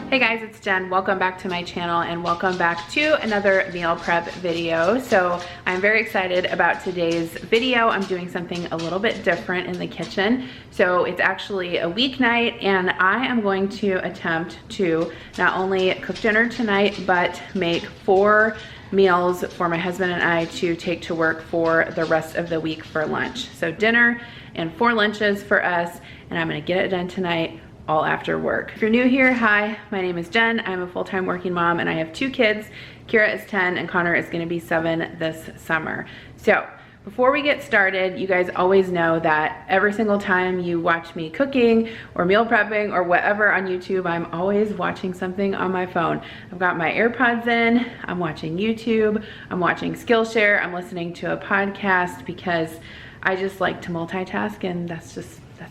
Hey guys, it's Jen. Welcome back to my channel and welcome back to another meal prep video. So I'm very excited about today's video. I'm doing something a little bit different in the kitchen. So it's actually a weeknight and I am going to attempt to not only cook dinner tonight, but make 4 meals for my husband and I to take to work for the rest of the week for lunch. So dinner and 4 lunches for us, and I'm gonna get it done tonight, all after work. If you're new here, hi, my name is Jen. I'm a full-time working mom and I have 2 kids. Kira is 10 and Connor is gonna be 7 this summer. So before we get started, you guys always know that every single time you watch me cooking or meal prepping or whatever on YouTube, I'm always watching something on my phone. I've got my AirPods in, I'm watching YouTube, I'm watching Skillshare, I'm listening to a podcast because I just like to multitask, and that's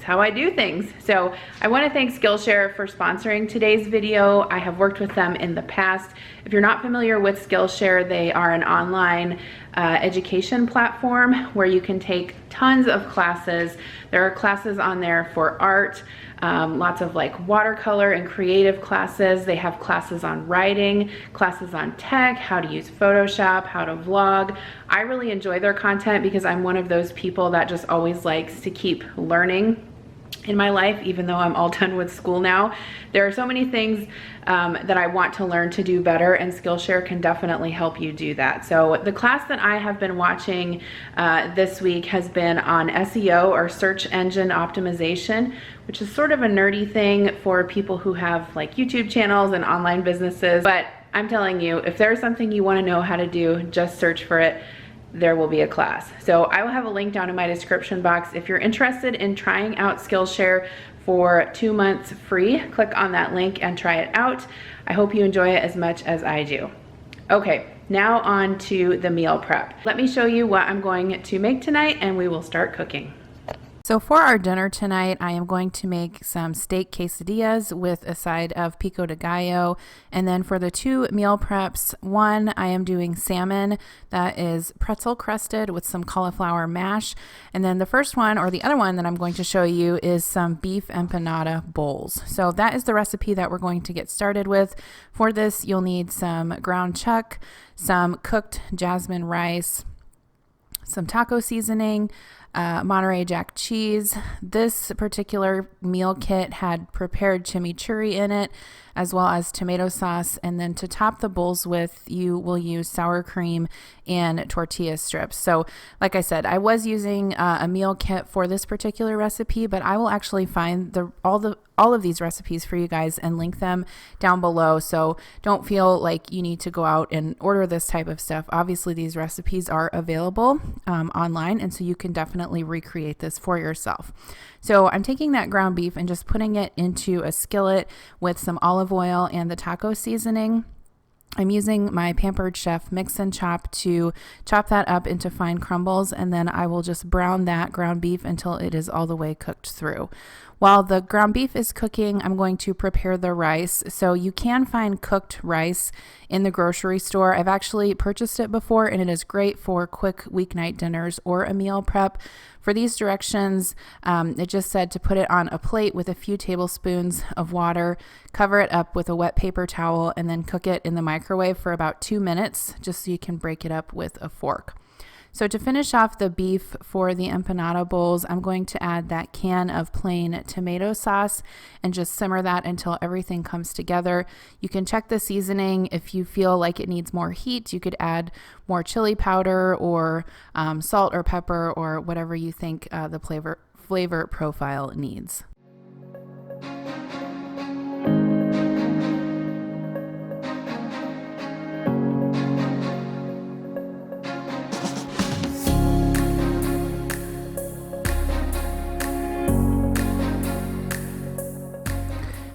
how I do things. So I want to thank Skillshare for sponsoring today's video. I have worked with them in the past. If you're not familiar with Skillshare, they are an online education platform where you can take tons of classes. There are classes on there for art, lots of like watercolor and creative classes. They have classes on writing, classes on tech, how to use Photoshop, how to vlog. I really enjoy their content because I'm one of those people that just always likes to keep learning in my life, even though I'm all done with school now. There are so many things that I want to learn to do better, and Skillshare can definitely help you do that. So the class that I have been watching this week has been on SEO, or search engine optimization, which is sort of a nerdy thing for people who have like YouTube channels and online businesses. But I'm telling you, if there's something you want to know how to do, just search for it. There will be a class. So I will have a link down in my description box. If you're interested in trying out Skillshare for 2 months free, click on that link and try it out. I hope you enjoy it as much as I do. Okay, now on to the meal prep. Let me show you what I'm going to make tonight and we will start cooking. So for our dinner tonight, I am going to make some steak quesadillas with a side of pico de gallo. And then for the 2 meal preps, one, I am doing salmon that is pretzel crusted with some cauliflower mash. And then the first one, or the other one that I'm going to show you, is some beef empanada bowls. So that is the recipe that we're going to get started with. For this, you'll need some ground chuck, some cooked jasmine rice, some taco seasoning, Monterey Jack cheese. This particular meal kit had prepared chimichurri in it, as well as tomato sauce. And then to top the bowls with, you will use sour cream and tortilla strips. So like I said, I was using a meal kit for this particular recipe, but I will actually find all of these recipes for you guys and link them down below. So don't feel like you need to go out and order this type of stuff. Obviously, these recipes are available online, and so you can definitely recreate this for yourself. So I'm taking that ground beef and just putting it into a skillet with some olive oil and the taco seasoning. I'm using my Pampered Chef mix and chop to chop that up into fine crumbles, and then I will just brown that ground beef until it is all the way cooked through. While the ground beef is cooking, I'm going to prepare the rice. So you can find cooked rice in the grocery store. I've actually purchased it before, and it is great for quick weeknight dinners or a meal prep. For these directions, it just said to put it on a plate with a few tablespoons of water, cover it up with a wet paper towel, and then cook it in the microwave for about 2 minutes, just so you can break it up with a fork. So to finish off the beef for the empanada bowls, I'm going to add that can of plain tomato sauce and just simmer that until everything comes together. You can check the seasoning. If you feel like it needs more heat, you could add more chili powder or salt or pepper or whatever you think the flavor profile needs.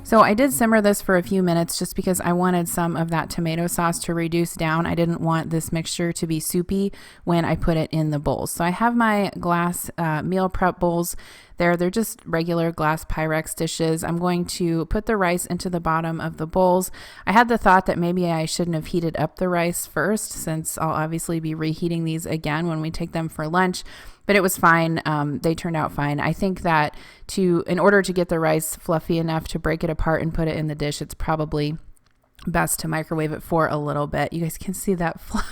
So I did simmer this for a few minutes just because I wanted some of that tomato sauce to reduce down. I didn't want this mixture to be soupy when I put it in the bowls. So I have my glass meal prep bowls there. They're just regular glass Pyrex dishes. I'm going to put the rice into the bottom of the bowls. I had the thought that maybe I shouldn't have heated up the rice first, since I'll obviously be reheating these again when we take them for lunch. but it was fine. They turned out fine. I think that in order to get the rice fluffy enough to break it apart and put it in the dish, it's probably best to microwave it for a little bit. You guys can see that fly.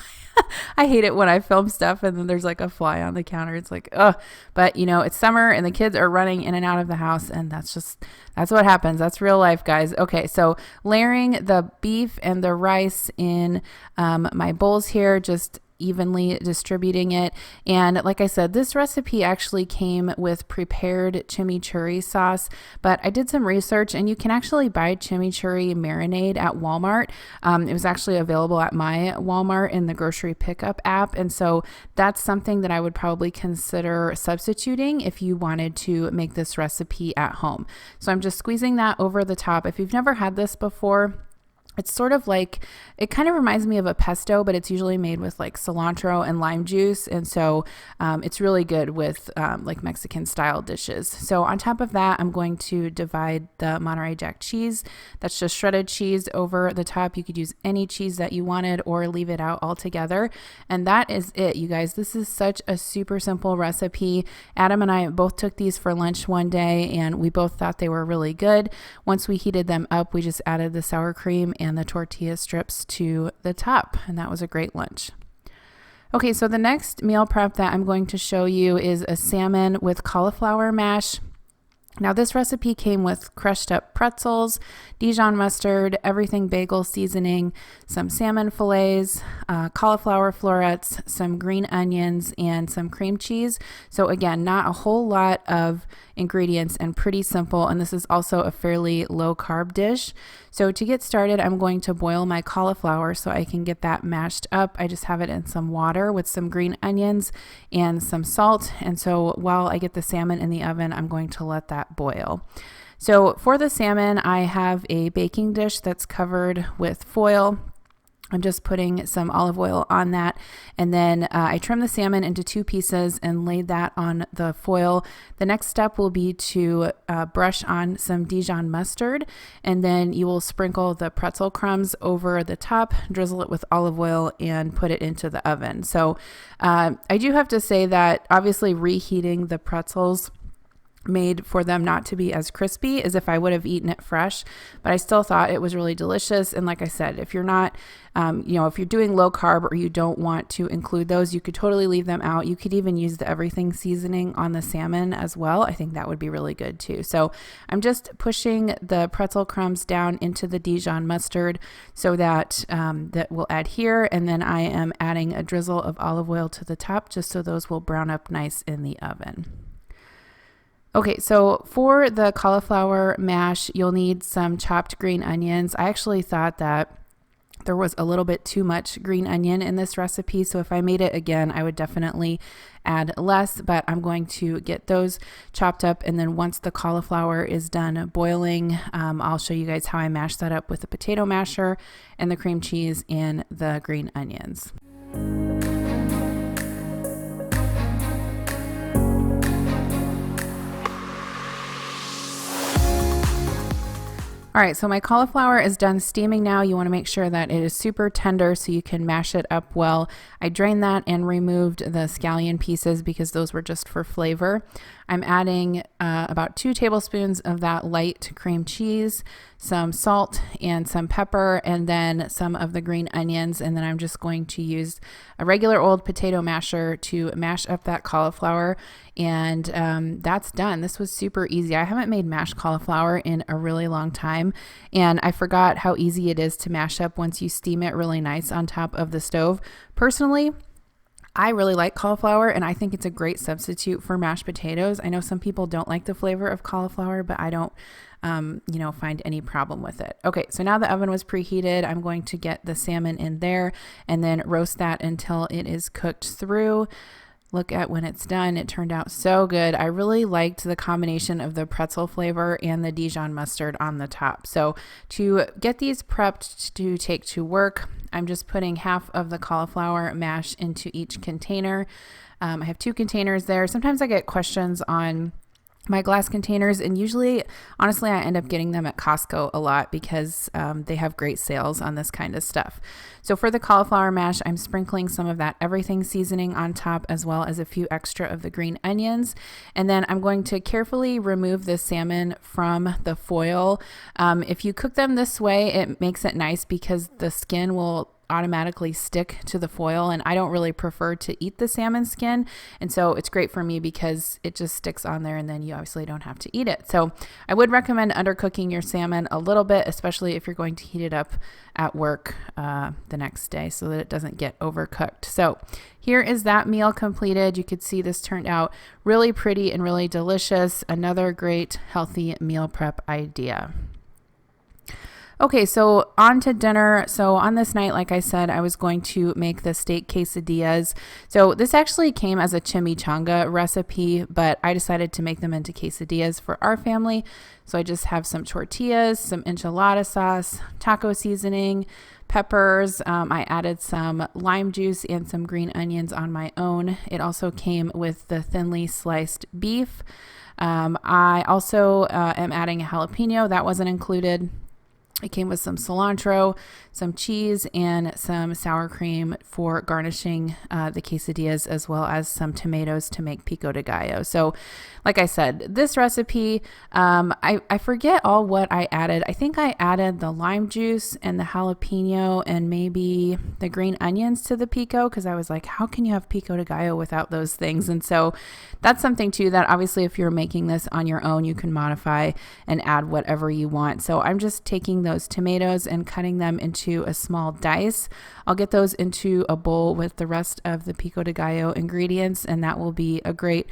I hate it when I film stuff and then there's like a fly on the counter. It's like, ugh. But you know, it's summer and the kids are running in and out of the house, and that's what happens. That's real life, guys. Okay, so layering the beef and the rice in my bowls here, just evenly distributing it. And like I said, this recipe actually came with prepared chimichurri sauce, but I did some research and you can actually buy chimichurri marinade at Walmart. It was actually available at my Walmart in the grocery pickup app. And so that's something that I would probably consider substituting if you wanted to make this recipe at home. So I'm just squeezing that over the top. If you've never had this before, it's sort of like, it kind of reminds me of a pesto, but it's usually made with like cilantro and lime juice. And so it's really good with like Mexican style dishes. So on top of that, I'm going to divide the Monterey Jack cheese. That's just shredded cheese over the top. You could use any cheese that you wanted or leave it out altogether. And that is it, you guys. This is such a super simple recipe. Adam and I both took these for lunch one day and we both thought they were really good. Once we heated them up, we just added the sour cream and the tortilla strips to the top, and that was a great lunch. Okay, so the next meal prep that I'm going to show you is a salmon with cauliflower mash. Now this recipe came with crushed up pretzels, Dijon mustard, everything bagel seasoning, some salmon fillets, cauliflower florets, some green onions, and some cream cheese. So again, not a whole lot of ingredients and pretty simple. And this is also a fairly low carb dish. So to get started, I'm going to boil my cauliflower so I can get that mashed up. I just have it in some water with some green onions and some salt. And so while I get the salmon in the oven, I'm going to let that boil. So for the salmon, I have a baking dish that's covered with foil. I'm just putting some olive oil on that, and then I trim the salmon into 2 pieces and laid that on the foil. The next step will be to brush on some Dijon mustard, and then you will sprinkle the pretzel crumbs over the top, drizzle it with olive oil, and put it into the oven. So I do have to say that obviously reheating the pretzels made for them not to be as crispy as if I would have eaten it fresh, but I still thought it was really delicious. And like I said, if you're not, if you're doing low carb or you don't want to include those, you could totally leave them out. You could even use the everything seasoning on the salmon as well. I think that would be really good too. So I'm just pushing the pretzel crumbs down into the Dijon mustard so that that will adhere. And then I am adding a drizzle of olive oil to the top just so those will brown up nice in the oven. Okay, so for the cauliflower mash, you'll need some chopped green onions. I actually thought that there was a little bit too much green onion in this recipe, so if I made it again, I would definitely add less, but I'm going to get those chopped up, and then once the cauliflower is done boiling, I'll show you guys how I mash that up with the potato masher and the cream cheese and the green onions. All right, so my cauliflower is done steaming now. You want to make sure that it is super tender so you can mash it up well. I drained that and removed the scallion pieces because those were just for flavor. I'm adding about 2 tablespoons of that light cream cheese, some salt and some pepper, and then some of the green onions. And then I'm just going to use a regular old potato masher to mash up that cauliflower. And that's done. This was super easy. I haven't made mashed cauliflower in a really long time. And I forgot how easy it is to mash up once you steam it really nice on top of the stove. Personally, I really like cauliflower, and I think it's a great substitute for mashed potatoes. I know some people don't like the flavor of cauliflower, but I don't, find any problem with it. Okay, so now the oven was preheated. I'm going to get the salmon in there and then roast that until it is cooked through. Look at when it's done. It turned out so good. I really liked the combination of the pretzel flavor and the Dijon mustard on the top. So to get these prepped to take to work, I'm just putting half of the cauliflower mash into each container. I have 2 containers there. Sometimes I get questions on my glass containers, and usually, honestly, I end up getting them at Costco a lot because they have great sales on this kind of stuff. So for the cauliflower mash, I'm sprinkling some of that everything seasoning on top, as well as a few extra of the green onions. And then I'm going to carefully remove the salmon from the foil. If you cook them this way, it makes it nice because the skin will automatically stick to the foil, and I don't really prefer to eat the salmon skin, and so it's great for me because it just sticks on there and then you obviously don't have to eat it. So I would recommend undercooking your salmon a little bit, especially if you're going to heat it up at work the next day so that it doesn't get overcooked. So here is that meal completed. You could see this turned out really pretty and really delicious. Another great healthy meal prep idea. Okay, so on to dinner. So on this night, like I said, I was going to make the steak quesadillas. So this actually came as a chimichanga recipe, but I decided to make them into quesadillas for our family. So I just have some tortillas, some enchilada sauce, taco seasoning, peppers. I added some lime juice and some green onions on my own. It also came with the thinly sliced beef. I also am adding a jalapeno. That wasn't included. It came with some cilantro, some cheese, and some sour cream for garnishing the quesadillas, as well as some tomatoes to make pico de gallo. So like I said, this recipe, I forget all what I added. I think I added the lime juice and the jalapeno and maybe the green onions to the pico, because I was like, how can you have pico de gallo without those things? And so that's something too that obviously if you're making this on your own, you can modify and add whatever you want. So I'm just taking those tomatoes and cutting them into a small dice. I'll get those into a bowl with the rest of the pico de gallo ingredients, and that will be a great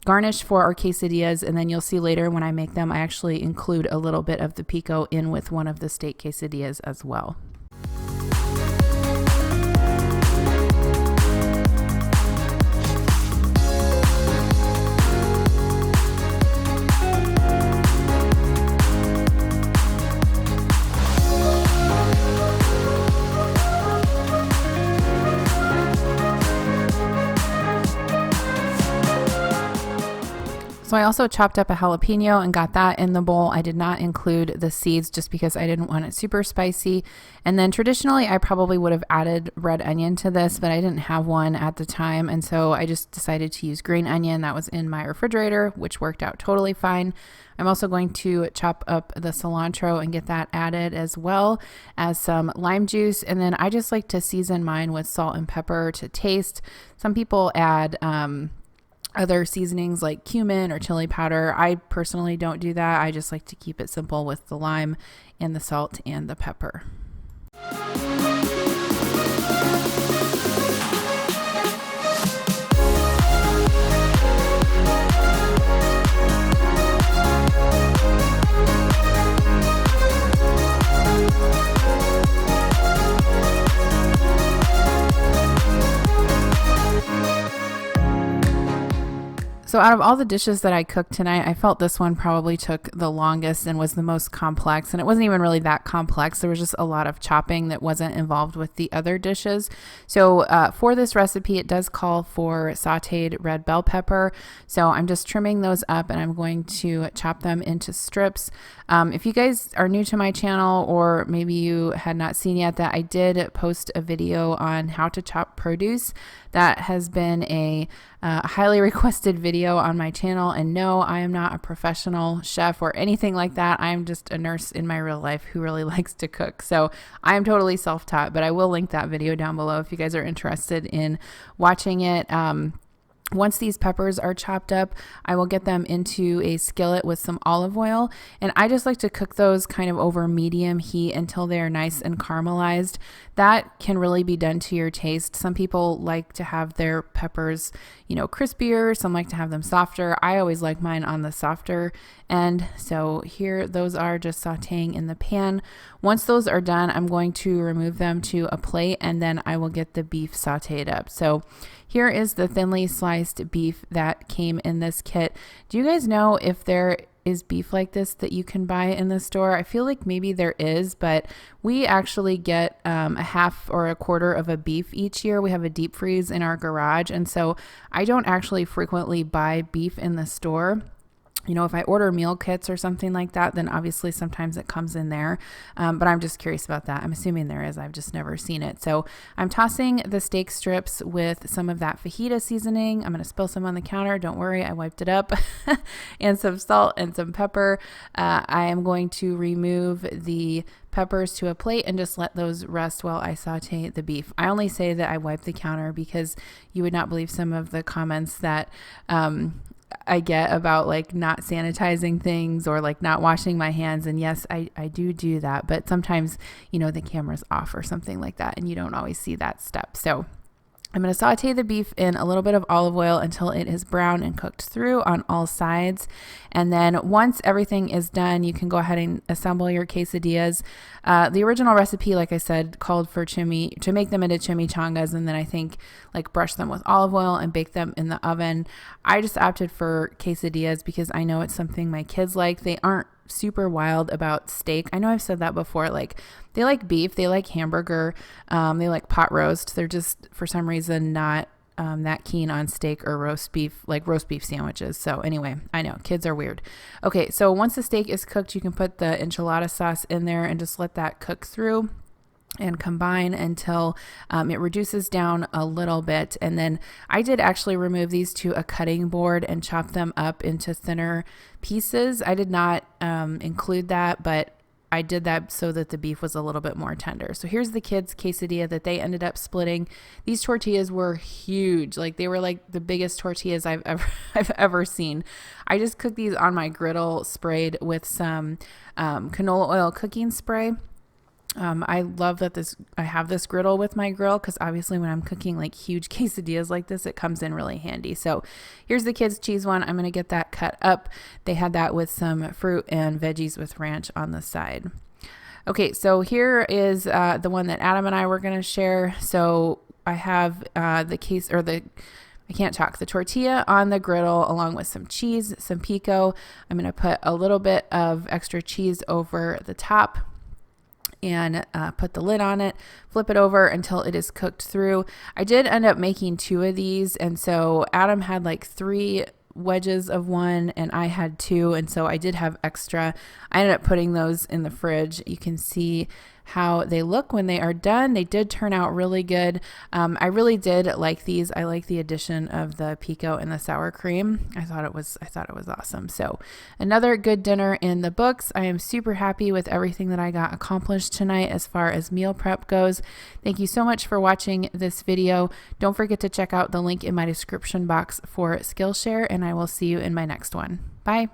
garnish for our quesadillas. And then you'll see later when I make them, I actually include a little bit of the pico in with one of the steak quesadillas as well. So I also chopped up a jalapeno and got that in the bowl. I did not include the seeds just because I didn't want it super spicy. And then traditionally I probably would have added red onion to this, but I didn't have one at the time. And so I just decided to use green onion that was in my refrigerator, which worked out totally fine. I'm also going to chop up the cilantro and get that added, as well as some lime juice. And then I just like to season mine with salt and pepper to taste. Some people add other seasonings like cumin or chili powder. I personally don't do that. I just like to keep it simple with the lime and the salt and the pepper. So out of all the dishes that I cooked tonight, I felt this one probably took the longest and was the most complex. And it wasn't even really that complex. There was just a lot of chopping that wasn't involved with the other dishes. So for this recipe, it does call for sauteed red bell pepper. So I'm just trimming those up and I'm going to chop them into strips. If you guys are new to my channel, or maybe you had not seen yet, that I did post a video on how to chop produce. That has been a highly requested video on my channel. And no, I am not a professional chef or anything like that. I am just a nurse in my real life who really likes to cook. So I am totally self-taught, but I will link that video down below if you guys are interested in watching it. Once these peppers are chopped up, I will get them into a skillet with some olive oil. And I just like to cook those kind of over medium heat until they're nice and caramelized. That can really be done to your taste. Some people like to have their peppers, crispier. Some like to have them softer. I always like mine on the softer end. So here, those are just sauteing in the pan. Once those are done, I'm going to remove them to a plate, and then I will get the beef sauteed up. So here is the thinly sliced beef that came in this kit. Do you guys know if there is beef like this that you can buy in the store? I feel like maybe there is, but we actually get a half or a quarter of a beef each year. We have a deep freeze in our garage, and so I don't actually frequently buy beef in the store. You know, if I order meal kits or something like that, then obviously sometimes it comes in there. But I'm just curious about that. I'm assuming there is. I've just never seen it. So I'm tossing the steak strips with some of that fajita seasoning. I'm going to spill some on the counter. Don't worry, I wiped it up. And some salt and some pepper. I am going to remove the peppers to a plate and just let those rest while I saute the beef. I only say that I wipe the counter because you would not believe some of the comments that I get about like not sanitizing things or like not washing my hands. And yes, I do that, but sometimes, you know, the camera's off or something like that and you don't always see that step. So I'm going to saute the beef in a little bit of olive oil until it is brown and cooked through on all sides. And then once everything is done, you can go ahead and assemble your quesadillas. The original recipe, like I said, called for to make them into chimichangas, and then I think like brush them with olive oil and bake them in the oven. I just opted for quesadillas because I know it's something my kids like. They aren't super wild about steak. I know I've said that before. Like they like beef, they like hamburger, they like pot roast. They're just for some reason not that keen on steak or roast beef, like roast beef sandwiches. So anyway, I know kids are weird. Okay, so once the steak is cooked, you can put the enchilada sauce in there and just let that cook through and combine until it reduces down a little bit. And then I did actually remove these to a cutting board and chop them up into thinner pieces. I did not include that, but I did that so that the beef was a little bit more tender. So here's the kids' quesadilla that they ended up splitting. These tortillas were huge. Like they were like the biggest tortillas I've ever seen. I just cooked these on my griddle, sprayed with some canola oil cooking spray. I love that I have this griddle with my grill because obviously when I'm cooking like huge quesadillas like this, it comes in really handy. So here's the kids' cheese one. I'm going to get that cut up. They had that with some fruit and veggies with ranch on the side. Okay, so here is the one that Adam and I were going to share. So I have the tortilla on the griddle along with some cheese, some pico. I'm going to put a little bit of extra cheese over the top and put the lid on it, flip it over until it is cooked through. I did end up making 2 of these, and so Adam had like 3 wedges of one and I had 2, and so I did have extra. I ended up putting those in the fridge. You can see how they look when they are done. They did turn out really good. I really did like these. I like the addition of the pico and the sour cream. I thought it was awesome. So another good dinner in the books. I am super happy with everything that I got accomplished tonight as far as meal prep goes. Thank you so much for watching this video. Don't forget to check out the link in my description box for Skillshare, and I will see you in my next one. Bye.